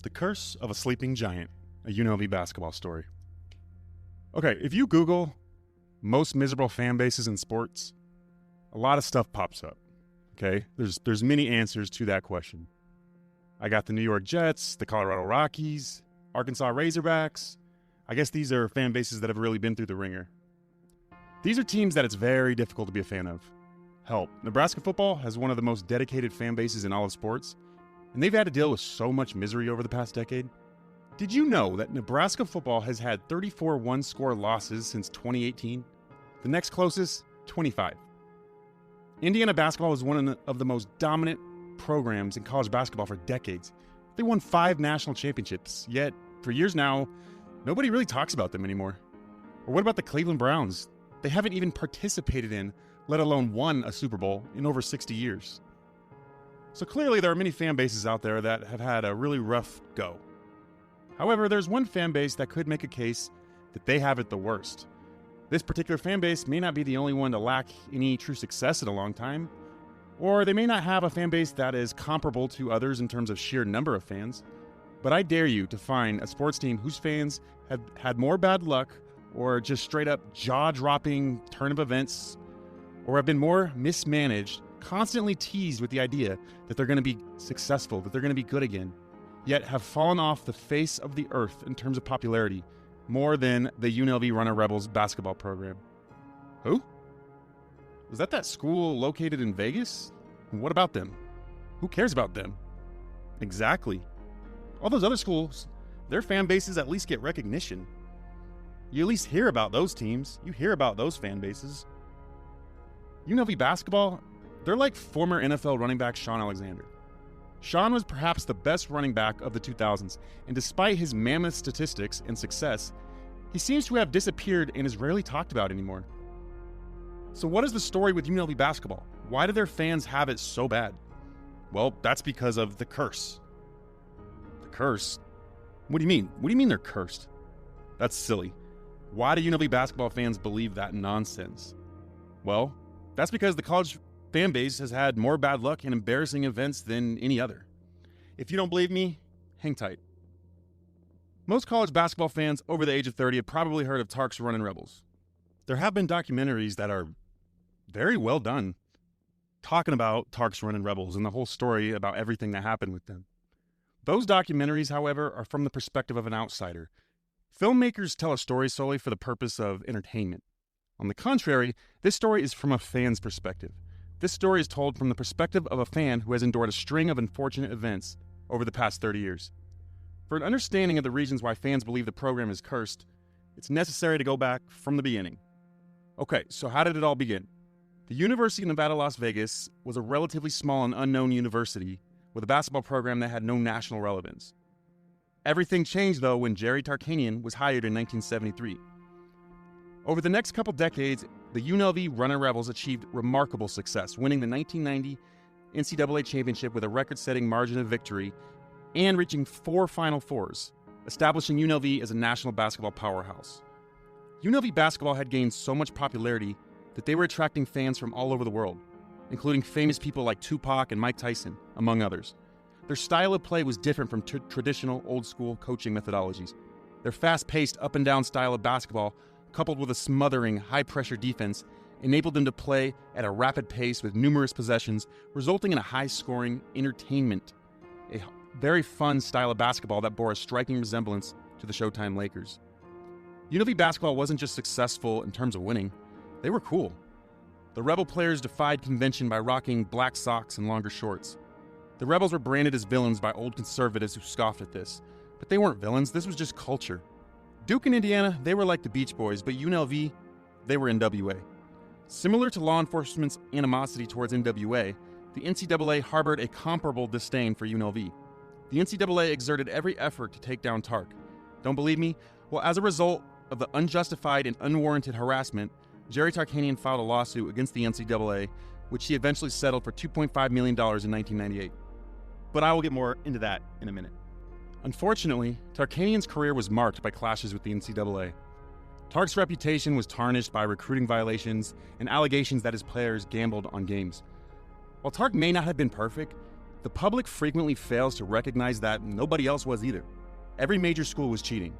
The Curse of a Sleeping Giant, a UNLV basketball story. Okay, if you Google most miserable fan bases in sports, a lot of stuff pops up. Okay, there's many answers to that question. I got the New York Jets, the Colorado Rockies, Arkansas Razorbacks. I guess these are fan bases that have really been through the ringer. These are teams that it's very difficult to be a fan of. Hell, Nebraska football has one of the most dedicated fan bases in all of sports, and they've had to deal with so much misery over the past decade. Did you know that Nebraska football has had 34 one-score losses since 2018? The next closest, 25. Indiana basketball was one of the most dominant programs in college basketball for decades. They won 5 national championships, yet for years now, nobody really talks about them anymore. Or what about the Cleveland Browns? They haven't even participated in, let alone won a Super Bowl in over 60 years. So clearly there are many fan bases out there that have had a really rough go. However, there's one fan base that could make a case that they have it the worst. This particular fan base may not be the only one to lack any true success in a long time, or they may not have a fan base that is comparable to others in terms of sheer number of fans, but I dare you to find a sports team whose fans have had more bad luck or just straight up jaw-dropping turn of events, or have been more mismanaged, constantly teased with the idea that they're going to be successful, that they're going to be good again, yet have fallen off the face of the earth in terms of popularity more than the UNLV Runnin Rebels basketball program. Who? Was that school located in Vegas? What about them? Who cares about them? Exactly. All those other schools, their fan bases at least get recognition. You at least hear about those teams. You hear about those fan bases. UNLV basketball, they're like former NFL running back Shaun Alexander. Shaun was perhaps the best running back of the 2000s, and despite his mammoth statistics and success, he seems to have disappeared and is rarely talked about anymore. So what is the story with UNLV basketball? Why do their fans have it so bad? Well, that's because of the curse. The curse? What do you mean? What do you mean they're cursed? That's silly. Why do UNLV basketball fans believe that nonsense? Well, that's because the college fan base has had more bad luck and embarrassing events than any other. If you don't believe me, hang tight. Most college basketball fans over the age of 30 have probably heard of Tark's Runnin Rebels. There have been documentaries that are very well done talking about Tark's Runnin Rebels and the whole story about everything that happened with them. Those documentaries, however, are from the perspective of an outsider. Filmmakers tell a story solely for the purpose of entertainment. On the contrary, this story is from a fan's perspective. This story is told from the perspective of a fan who has endured a string of unfortunate events over the past 30 years. For an understanding of the reasons why fans believe the program is cursed, it's necessary to go back from the beginning. Okay, so how did it all begin? The University of Nevada, Las Vegas was a relatively small and unknown university with a basketball program that had no national relevance. Everything changed, though, when Jerry Tarkanian was hired in 1973. Over the next couple decades, the UNLV Runnin Rebels achieved remarkable success, winning the 1990 NCAA championship with a record-setting margin of victory and reaching 4 Final Fours, establishing UNLV as a national basketball powerhouse. UNLV basketball had gained so much popularity that they were attracting fans from all over the world, including famous people like Tupac and Mike Tyson, among others. Their style of play was different from traditional old-school coaching methodologies. Their fast-paced, up-and-down style of basketball, coupled with a smothering, high-pressure defense, enabled them to play at a rapid pace with numerous possessions, resulting in a high-scoring entertainment, a very fun style of basketball that bore a striking resemblance to the Showtime Lakers. UNLV basketball wasn't just successful in terms of winning, they were cool. The Rebel players defied convention by rocking black socks and longer shorts. The Rebels were branded as villains by old conservatives who scoffed at this, but they weren't villains, this was just culture. Duke and Indiana, they were like the Beach Boys, but UNLV, they were NWA. Similar to law enforcement's animosity towards NWA, the NCAA harbored a comparable disdain for UNLV. The NCAA exerted every effort to take down Tark. Don't believe me? Well, as a result of the unjustified and unwarranted harassment, Jerry Tarkanian filed a lawsuit against the NCAA, which he eventually settled for $2.5 million in 1998. But I will get more into that in a minute. Unfortunately, Tarkanian's career was marked by clashes with the NCAA. Tark's reputation was tarnished by recruiting violations and allegations that his players gambled on games. While Tark may not have been perfect, The public frequently fails to recognize that nobody else was either. Every major school was cheating.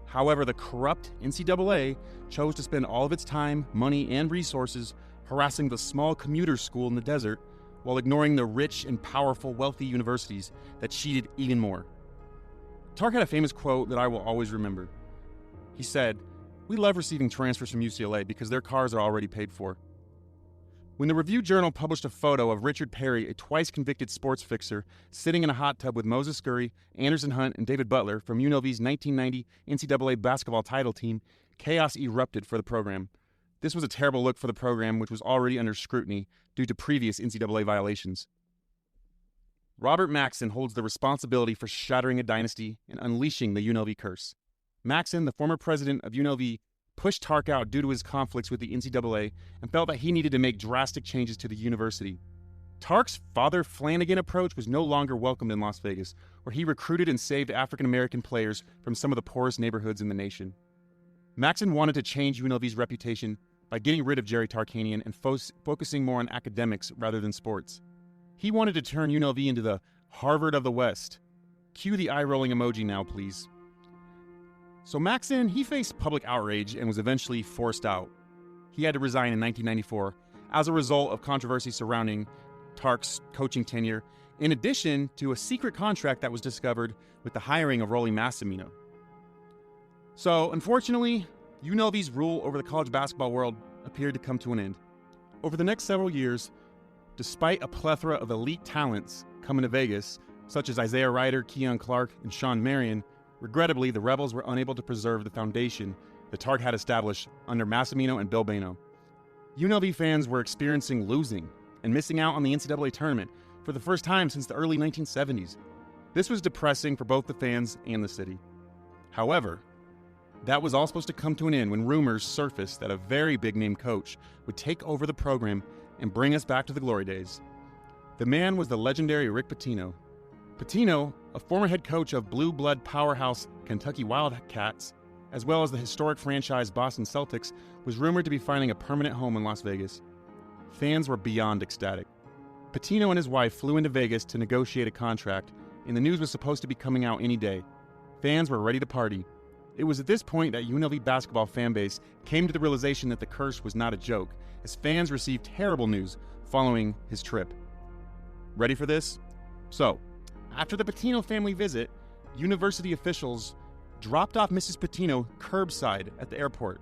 However, the corrupt NCAA chose to spend all of its time, money, and resources harassing the small commuter school in the desert while ignoring the rich and powerful, wealthy universities that cheated even more. Tark had a famous quote that I will always remember. He said, "We love receiving transfers from UCLA because their cars are already paid for." When the Review Journal published a photo of Richard Perry, a twice-convicted sports fixer, sitting in a hot tub with Moses Scurry, Anderson Hunt, and David Butler from UNLV's 1990 NCAA basketball title team, chaos erupted for the program. This was a terrible look for the program, which was already under scrutiny due to previous NCAA violations. Robert Maxson holds the responsibility for shattering a dynasty and unleashing the UNLV curse. Maxson, the former president of UNLV, pushed Tark out due to his conflicts with the NCAA and felt that he needed to make drastic changes to the university. Tark's Father Flanagan approach was no longer welcomed in Las Vegas, where he recruited and saved African-American players from some of the poorest neighborhoods in the nation. Maxson wanted to change UNLV's reputation by getting rid of Jerry Tarkanian and focusing more on academics rather than sports. He wanted to turn UNLV into the Harvard of the West. Cue the eye-rolling emoji now, please. So Maxson, he faced public outrage and was eventually forced out. He had to resign in 1994 as a result of controversy surrounding Tark's coaching tenure, in addition to a secret contract that was discovered with the hiring of Rollie Massimino. So, unfortunately, UNLV's rule over the college basketball world appeared to come to an end. Over the next several years, despite a plethora of elite talents coming to Vegas, such as Isaiah Ryder, Keon Clark, and Sean Marion, regrettably, the Rebels were unable to preserve the foundation that Tark had established under Massimino and Bill Bano. UNLV fans were experiencing losing and missing out on the NCAA tournament for the first time since the early 1970s. This was depressing for both the fans and the city. However, that was all supposed to come to an end when rumors surfaced that a very big-name coach would take over the program and bring us back to the glory days. The man was the legendary Rick Pitino. Pitino, a former head coach of blue blood powerhouse Kentucky Wildcats, as well as the historic franchise Boston Celtics, was rumored to be finding a permanent home in Las Vegas. Fans were beyond ecstatic. Pitino and his wife flew into Vegas to negotiate a contract, and the news was supposed to be coming out any day. Fans were ready to party. It was at this point that UNLV basketball fanbase came to the realization that the curse was not a joke, as fans received terrible news following his trip. Ready for this? So, after the Pitino family visit, university officials dropped off Mrs. Pitino curbside at the airport,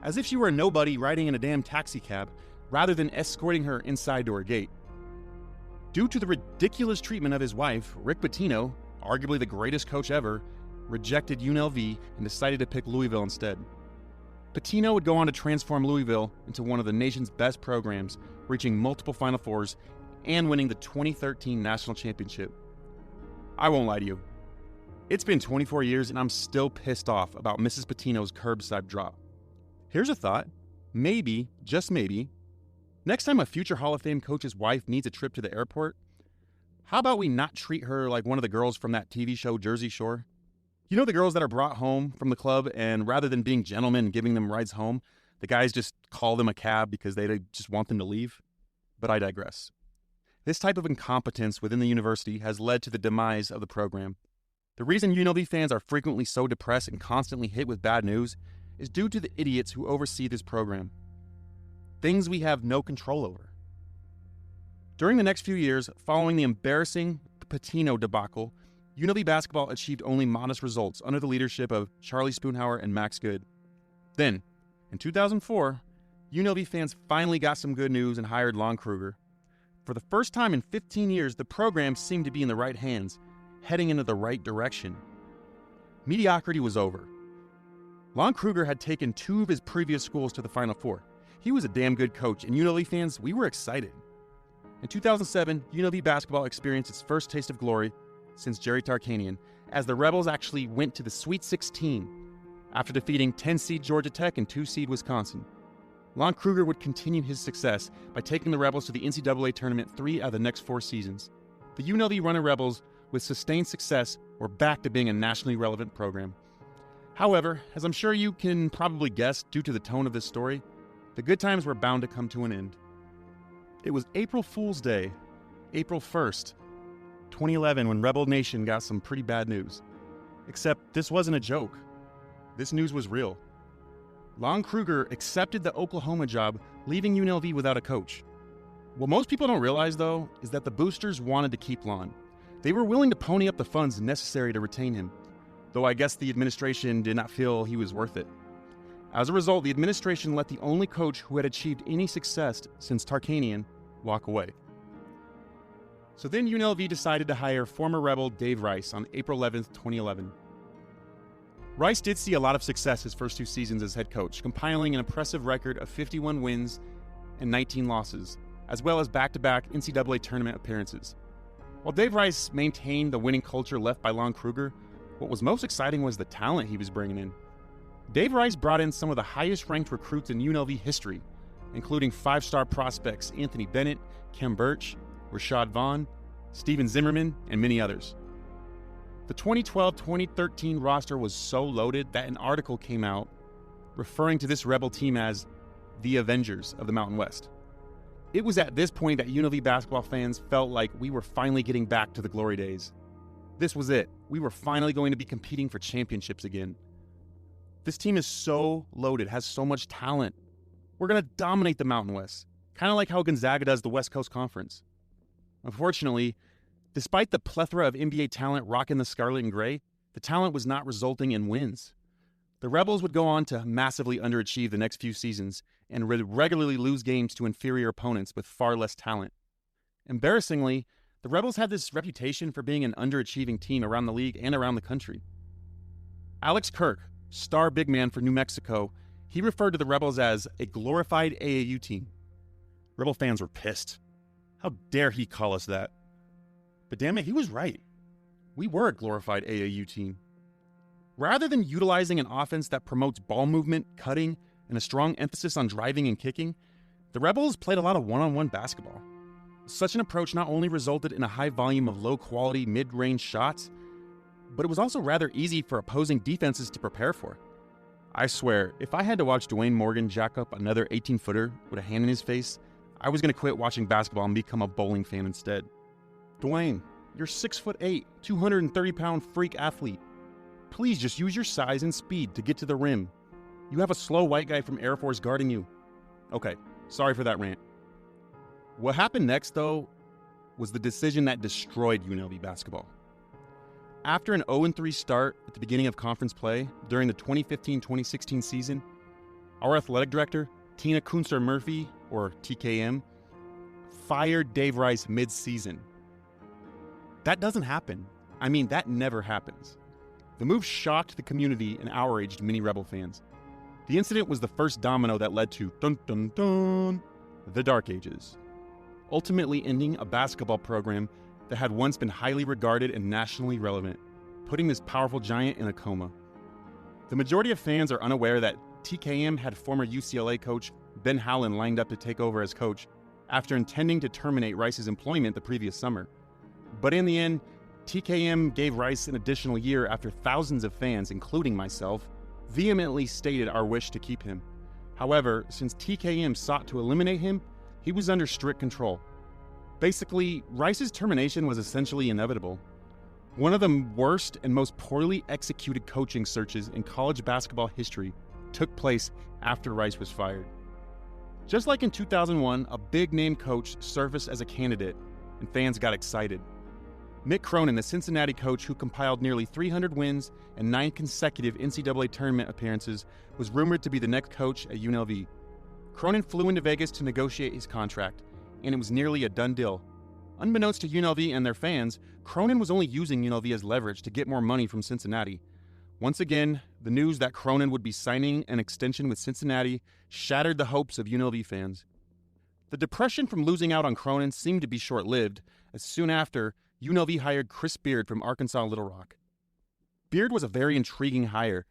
as if she were a nobody riding in a damn taxi cab, rather than escorting her inside to her gate. Due to the ridiculous treatment of his wife, Rick Pitino, arguably the greatest coach ever, rejected UNLV and decided to pick Louisville instead. Pitino would go on to transform Louisville into one of the nation's best programs, reaching multiple Final Fours and winning the 2013 national championship. I won't lie to you. It's been 24 years and I'm still pissed off about Mrs. Pitino's curbside drop. Here's a thought. Maybe, just maybe, next time a future Hall of Fame coach's wife needs a trip to the airport, how about we not treat her like one of the girls from that TV show Jersey Shore? You know the girls that are brought home from the club and rather than being gentlemen and giving them rides home, the guys just call them a cab because they just want them to leave? But I digress. This type of incompetence within the university has led to the demise of the program. The reason UNLV fans are frequently so depressed and constantly hit with bad news is due to the idiots who oversee this program. Things we have no control over. During the next few years, following the embarrassing Pitino debacle, UNLV basketball achieved only modest results under the leadership of Charlie Spoonhour and Max Good. Then, in 2004, UNLV fans finally got some good news and hired Lon Kruger. For the first time in 15 years, the program seemed to be in the right hands, heading into the right direction. Mediocrity was over. Lon Kruger had taken 2 of his previous schools to the Final Four. He was a damn good coach, and UNLV fans, we were excited. In 2007, UNLV basketball experienced its first taste of glory since Jerry Tarkanian, as the Rebels actually went to the Sweet 16 after defeating 10-seed Georgia Tech and 2-seed Wisconsin. Lon Kruger would continue his success by taking the Rebels to the NCAA tournament 3 out of the next 4 seasons. The UNLV Runnin Rebels, with sustained success, were back to being a nationally relevant program. However, as I'm sure you can probably guess due to the tone of this story, the good times were bound to come to an end. It was April Fool's Day, April 1st, 2011 when Rebel Nation got some pretty bad news. Except this wasn't a joke. This news was real. Lon Kruger accepted the Oklahoma job, leaving UNLV without a coach. What most people don't realize, though, is that the boosters wanted to keep Lon. They were willing to pony up the funds necessary to retain him, though I guess the administration did not feel he was worth it. As a result, the administration let the only coach who had achieved any success since Tarkanian walk away. So then UNLV decided to hire former Rebel Dave Rice on April 11th, 2011. Rice did see a lot of success his first 2 seasons as head coach, compiling an impressive record of 51 wins and 19 losses, as well as back-to-back NCAA tournament appearances. While Dave Rice maintained the winning culture left by Lon Kruger, what was most exciting was the talent he was bringing in. Dave Rice brought in some of the highest-ranked recruits in UNLV history, including 5-star prospects Anthony Bennett, Kem Birch, Rashad Vaughn, Steven Zimmerman, and many others. The 2012-2013 roster was so loaded that an article came out referring to this Rebel team as the Avengers of the Mountain West. It was at this point that UNLV basketball fans felt like we were finally getting back to the glory days. This was it. We were finally going to be competing for championships again. This team is so loaded, has so much talent. We're going to dominate the Mountain West, kind of like how Gonzaga does the West Coast Conference. Unfortunately, despite the plethora of NBA talent rocking the scarlet and gray, the talent was not resulting in wins. The Rebels would go on to massively underachieve the next few seasons and would regularly lose games to inferior opponents with far less talent. Embarrassingly, the Rebels had this reputation for being an underachieving team around the league and around the country. Alex Kirk, star big man for New Mexico, he referred to the Rebels as a glorified AAU team. Rebel fans were pissed. How dare he call us that? But damn it, he was right. We were a glorified AAU team. Rather than utilizing an offense that promotes ball movement, cutting, and a strong emphasis on driving and kicking, the Rebels played a lot of one-on-one basketball. Such an approach not only resulted in a high volume of low-quality mid-range shots, but it was also rather easy for opposing defenses to prepare for. I swear, if I had to watch Dwayne Morgan jack up another 18-footer with a hand in his face, I was going to quit watching basketball and become a bowling fan instead. Dwayne, you're 6'8", 230-pound freak athlete. Please just use your size and speed to get to the rim. You have a slow white guy from Air Force guarding you. Okay, sorry for that rant. What happened next, though, was the decision that destroyed UNLV basketball. After an 0-3 start at the beginning of conference play during the 2015-2016 season, our athletic director, Tina Kunster-Murphy, or TKM, fired Dave Rice mid-season. That doesn't happen. I mean, that never happens. The move shocked the community and outraged many Rebel fans. The incident was the first domino that led to the Dark Ages, ultimately ending a basketball program that had once been highly regarded and nationally relevant, putting this powerful giant in a coma. The majority of fans are unaware that TKM had former UCLA coach Ben Howland lined up to take over as coach after intending to terminate Rice's employment the previous summer. But in the end, TKM gave Rice an additional year after thousands of fans, including myself, vehemently stated our wish to keep him. However, since TKM sought to eliminate him, he was under strict control. Basically, Rice's termination was essentially inevitable. One of the worst and most poorly executed coaching searches in college basketball history took place after Rice was fired. Just like in 2001, a big-name coach surfaced as a candidate, and fans got excited. Mick Cronin, the Cincinnati coach who compiled nearly 300 wins and 9 consecutive NCAA tournament appearances, was rumored to be the next coach at UNLV. Cronin flew into Vegas to negotiate his contract, and it was nearly a done deal. Unbeknownst to UNLV and their fans, Cronin was only using UNLV as leverage to get more money from Cincinnati. Once again, the news that Cronin would be signing an extension with Cincinnati shattered the hopes of UNLV fans. The depression from losing out on Cronin seemed to be short-lived, as soon after, UNLV hired Chris Beard from Arkansas Little Rock. Beard was a very intriguing hire.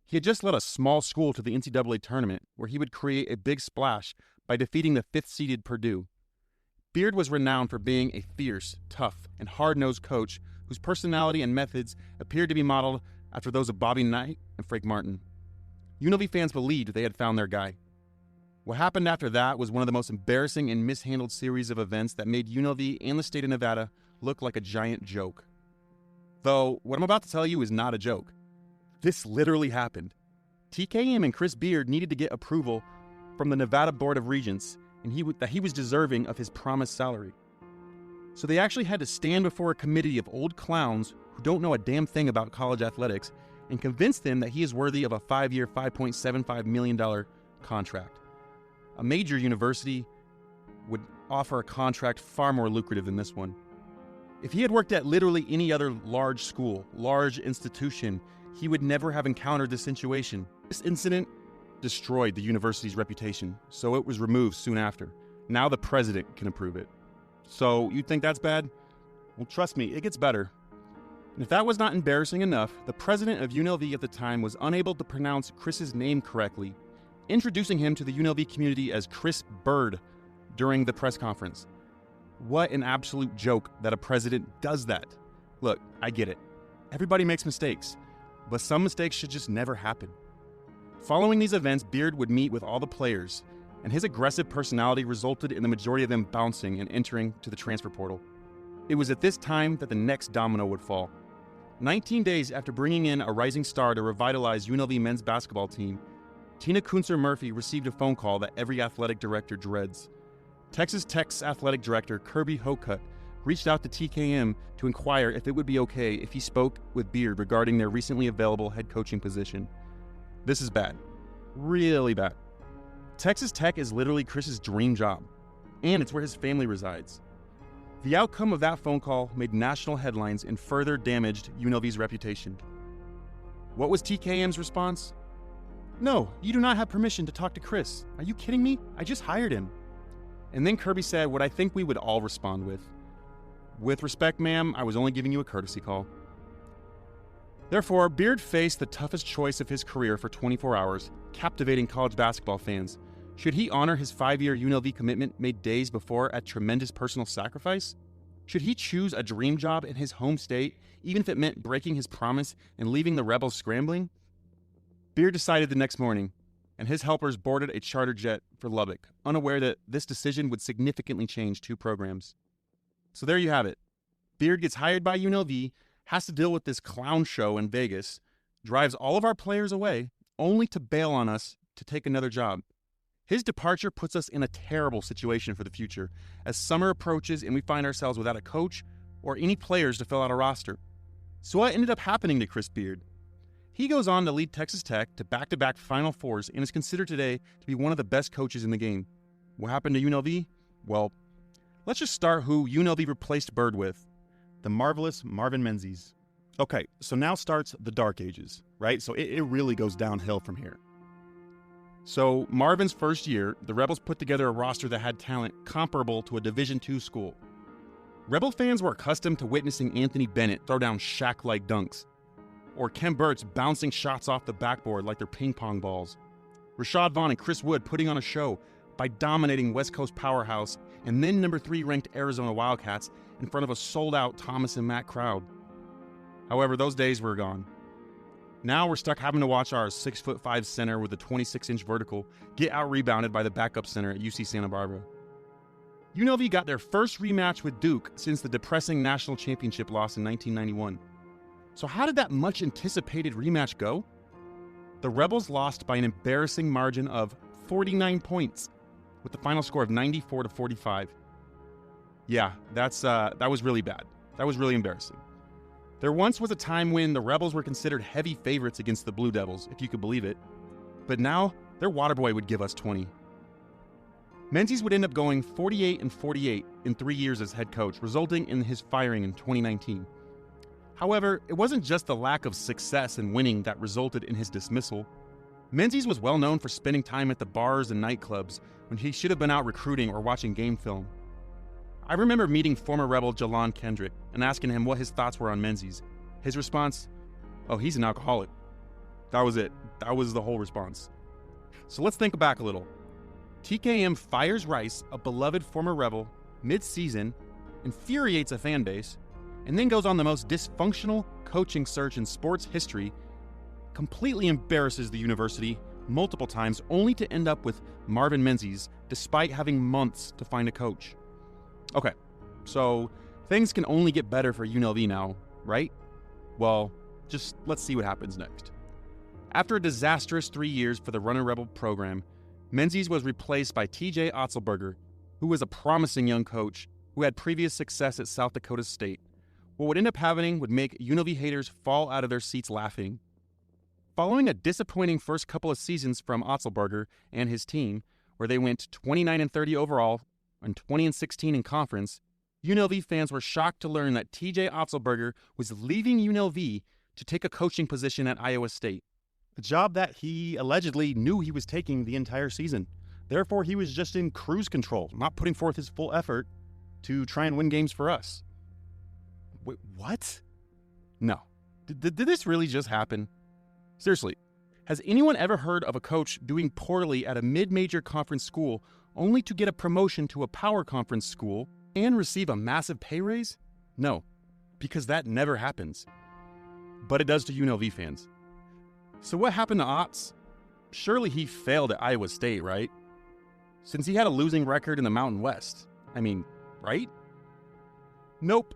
He had just led a small school to the NCAA tournament, where he would create a big splash by defeating the 5th-seeded Purdue. Beard was renowned for being a fierce, tough, and hard-nosed coach whose personality and methods appeared to be modeled after those of Bobby Knight and Frank Martin. UNLV fans believed they had found their guy. What happened after that was one of the most embarrassing and mishandled series of events that made UNLV and the state of Nevada look like a giant joke. Though, what I'm about to tell you is not a joke. This literally happened. TKM and Chris Beard needed to get approval from the Nevada Board of Regents and that he was deserving of his promised salary. So they actually had to stand before a committee of old clowns who don't know a damn thing about college athletics and convince them that he is worthy of a 5-year, $5.75 million contract. A major university would offer a contract far more lucrative than this one. If he had worked at literally any other large school, large institution, he would never have encountered this situation. This incident destroyed the university's reputation, so it was removed soon after. Now the president can approve it. So you think that's bad? Well, trust me, it gets better. And if that was not embarrassing enough, the president of UNLV at the time was unable to pronounce Chris's name correctly, introducing him to the UNLV community as Chris Bird during the press conference. What an absolute joke that a president does that. Look, I get it. Everybody makes mistakes, but some mistakes should just never happen. Following these events, Beard would meet with all the players, and his aggressive personality resulted in the majority of them bouncing and entering to the transfer portal. It was at this time that the next domino would fall. 19 days after bringing in a rising star to revitalize UNLV men's basketball team, Tina Kunzer Murphy received a phone call that every athletic director dreads. Texas Tech's athletic director, Kirby Hocutt, reached out to TKM to inquire if it would be okay if he spoke with Beard regarding their recently available head coaching position. This is bad. Really bad. Texas Tech is literally Chris's dream job, and it's where his family resides. The outcome of that phone call made national headlines and further damaged UNLV's reputation. What was TKM's response? "No, you do not have permission to talk to Chris. Are you kidding me? I just hired him." And then Kirby said what I think we would all respond with. "With respect, ma'am, I was only giving you a courtesy call." Therefore, Beard faced the toughest choice of his career for 24 hours, captivating college basketball fans. Should he honor his 5-year UNLV commitment made days before at tremendous personal sacrifice? Should he choose a dream job in his home state, even if it meant breaking his promise and leaving the Rebels scrambling? Beard decided the next morning, and his helpers boarded a charter jet for Lubbock, unaware that this decision would significantly change two programs. So there you have it. Beard gets hired by UNLV, has to deal with this clown show in Vegas, drives all of our players away, only to bail on us to take another job. His departure puts us in a terrible situation for the future, as summer approaches and we find ourselves without a coach or any players to fill out a roster. So what ended up happening to Chris Beard? He goes on to lead Texas Tech to back-to-back Final Fours and is considered today to be one of the best coaches in the game. What happened to UNLV? Well, let's just start who UNLV replaced Bird with. The marvelous Marvin Menzies. Okay, so now starts the dark ages, right? So it really goes downhill from here. So Marvin's first year, the Rebels put together a roster that had talent comparable to a Division II school. Rebel fans were accustomed to witnessing Anthony Bennett throw down Shaq-like dunks, or Ken Burt's bouncing shots off the backboard like they're ping pong balls. Rashad Vaughn and Chris Wood putting on a show by dominating West Coast powerhouse and then number 3 ranked Arizona Wildcats in front of a sold-out Thomas and Mack crowd. However, those days were gone. Now we're stuck having to watch our 6'5" center with a 26-inch vertical get out-rebounded by the backup center at UC Santa Barbara. UNLV got their first rematch with Duke since the depressing national championship loss in 1991. So how did that much-anticipated rematch go? The Rebels lost by an embarrassing margin of 49 points, with the final score of 94-45. Yeah, that was really bad. That was really embarrassing. There once was a time when the Rebels were considered heavy favorites against the Blue Devils, if you could believe it. But now, their Waterboy would give us 20. Menzies would end up going 48-48 in 3 years as head coach, resulting in his firing in 2019. However, it wasn't just the lack of success and winning that resulted in his dismissal. Menzies was well known for spending time at the bars and nightclubs when he should have been out recruiting or watching game film. I remember meeting former Rebel Jalon Kendrick and asking him what his thoughts were on Menzies. His response, "Oh, he's an alcoholic." That was it. That was the whole response. So let's think back a little. TKM fires Rice, a beloved former Rebel, mid-season, infuriates a fan base, and then goes on the most dysfunctional coaching search in sports history, completely embarrasses the university multiple times, only to end up with Marvin Menzies, despite having months to find a coach. Okay, so Things can only get better for UNLV now, right? Well, just let's see what happens next. After a disastrous 3 years for the Runnin Rebel program, Menzies was replaced by TJ Otzelberger, who was a promising young coach who had previous success at South Dakota State. What would end up happening would make UNLV haters fall out of their seats laughing. Following a disappointing first couple of seasons from Otzelberger and his team, where they went 29-30 overall and 20-16 in conference, UNLV fans were shocked to learn that TJ Otzelberger was leaving UNLV to take a coaching position at Iowa State, a job that he allegedly knew he was taking the entire season. Therefore, he was just in cruise control, not putting forth his full effort to try and win games for us. Wait, what? No. Did this really just happen? Seriously, has anyone ever heard of a coach doing poorly at a mid-major conference school only to get a promotion to a power conference school and receive a massive pay raise? No, because that never happens. But it does to UNLV fans. So what happened to Otz? Surely he failed at Iowa State, right? Since he had a losing record in the Mountain West. I mean, right? Nope.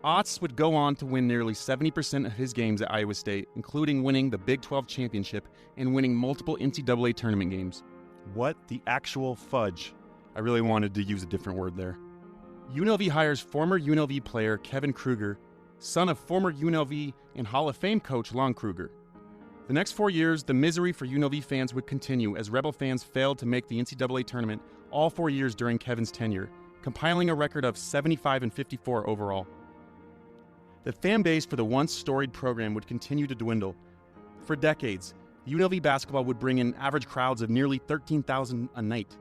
Otz would go on to win nearly 70% of his games at Iowa State, including winning the Big 12 championship and winning multiple NCAA tournament games. What the actual fudge? I really wanted to use a different word there. UNLV hires former UNLV player Kevin Kruger, son of former UNLV and Hall of Fame coach Lon Kruger. The next 4 years, the misery for UNLV fans would continue as Rebel fans failed to make the NCAA tournament all 4 years during Kevin's tenure, compiling a record of 75-54 overall. The fan base for the once storied program would continue to dwindle. For decades, UNLV basketball would bring in average crowds of nearly 13,000 a night.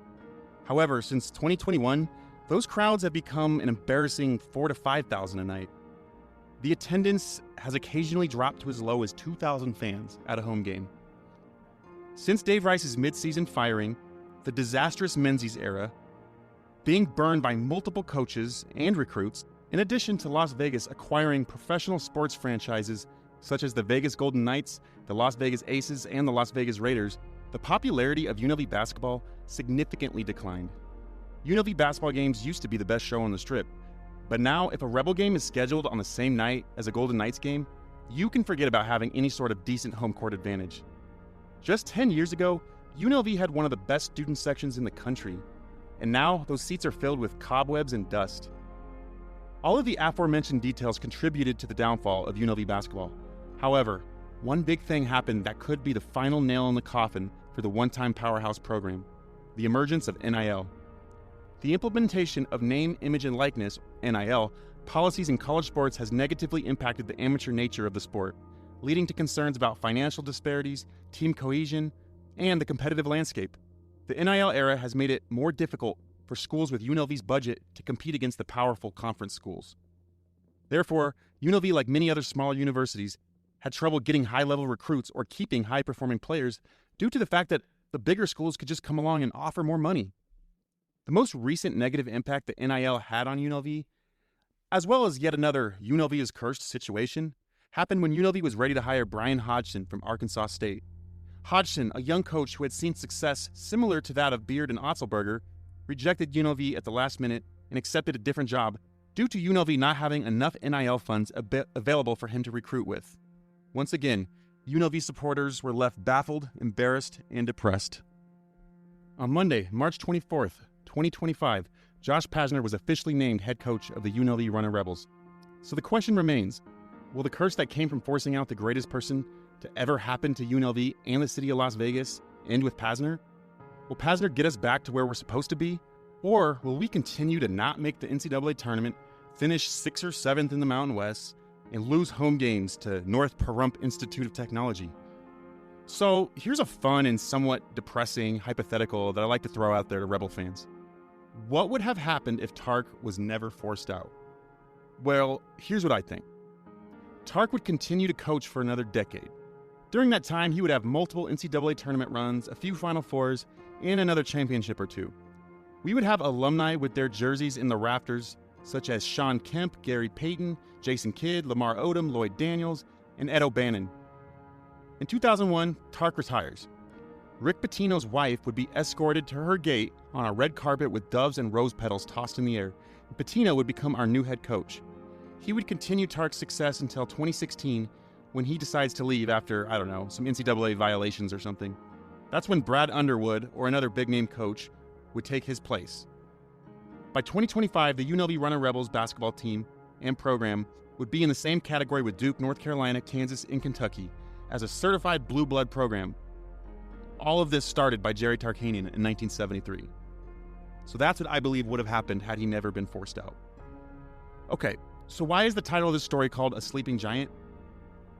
However, since 2021, those crowds have become an embarrassing 4,000 to 5,000 a night. The attendance has occasionally dropped to as low as 2,000 fans at a home game. Since Dave Rice's midseason firing, the disastrous Menzies era, being burned by multiple coaches and recruits, in addition to Las Vegas acquiring professional sports franchises such as the Vegas Golden Knights, the Las Vegas Aces, and the Las Vegas Raiders, the popularity of UNLV basketball significantly declined. UNLV basketball games used to be the best show on the Strip, but now if a Rebel game is scheduled on the same night as a Golden Knights game, you can forget about having any sort of decent home court advantage. Just 10 years ago, UNLV had one of the best student sections in the country, and now those seats are filled with cobwebs and dust. All of the aforementioned details contributed to the downfall of UNLV basketball. However, one big thing happened that could be the final nail in the coffin for the one-time powerhouse program: the emergence of NIL. The implementation of name, image, and likeness, NIL, policies in college sports has negatively impacted the amateur nature of the sport, leading to concerns about financial disparities, team cohesion, and the competitive landscape. The NIL era has made it more difficult for schools with UNLV's budget to compete against the powerful conference schools. Therefore, UNLV, like many other smaller universities, had trouble getting high-level recruits or keeping high-performing players due to the fact that the bigger schools could just come along and offer more money. The most recent negative impact that NIL had on UNLV, as well as yet another UNLV is cursed situation, happened when UNLV was ready to hire Brian Hodgson from Arkansas State. Hodgson, a young coach who had seen success similar to that of Beard and Otzelberger, rejected UNLV at the last minute and accepted a different job due to UNLV not having enough NIL funds available for him to recruit with. Once again, UNLV supporters were left baffled, embarrassed, and depressed. On Monday, March 24th, 2025, Josh Pazner was officially named head coach of the UNLV Runnin Rebels. So the question remains, will the curse that came from forcing out the greatest person to ever happen to UNLV and the city of Las Vegas end with Pazner? Will Pazner get us back to where we're supposed to be? Or will we continue to not make the NCAA tournament, finish 6th or 7th in the Mountain West, and lose home games to North Pahrump Institute of Technology? So here's a fun and somewhat depressing hypothetical that I like to throw out there to Rebel fans. What would have happened if Tark was never forced out? Well, here's what I think. Tark would continue to coach for another decade. During that time, he would have multiple NCAA tournament runs, a few Final Fours, and another championship or two. We would have alumni with their jerseys in the rafters, such as Sean Kemp, Gary Payton, Jason Kidd, Lamar Odom, Lloyd Daniels, and Ed O'Bannon. In 2001, Tark retires. Rick Pitino's wife would be escorted to her gate on a red carpet with doves and rose petals tossed in the air, Pitino would become our new head coach. He would continue Tark's success until 2016 when he decides to leave after, I don't know, some NCAA violations or something. That's when Brad Underwood, or another big-name coach, would take his place. By 2025, the UNLV Runnin Rebels basketball team and program would be in the same category with Duke, North Carolina, Kansas, and Kentucky as a certified blue blood program. All of this started by Jerry Tarkanian in 1973. So that's what I believe would have happened had he never been forced out. Okay, so why is the title of this story called A Sleeping Giant?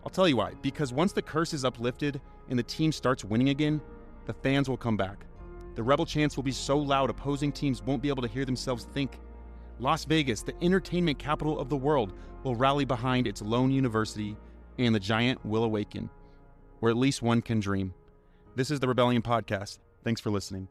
I'll tell you why. Because once the curse is uplifted and the team starts winning again, the fans will come back. The Rebel chants will be so loud opposing teams won't be able to hear themselves think. Las Vegas, the entertainment capital of the world, will rally behind its lone university, and the giant will awaken. Or at least one can dream. This is the Rebellion Podcast. Thanks for listening.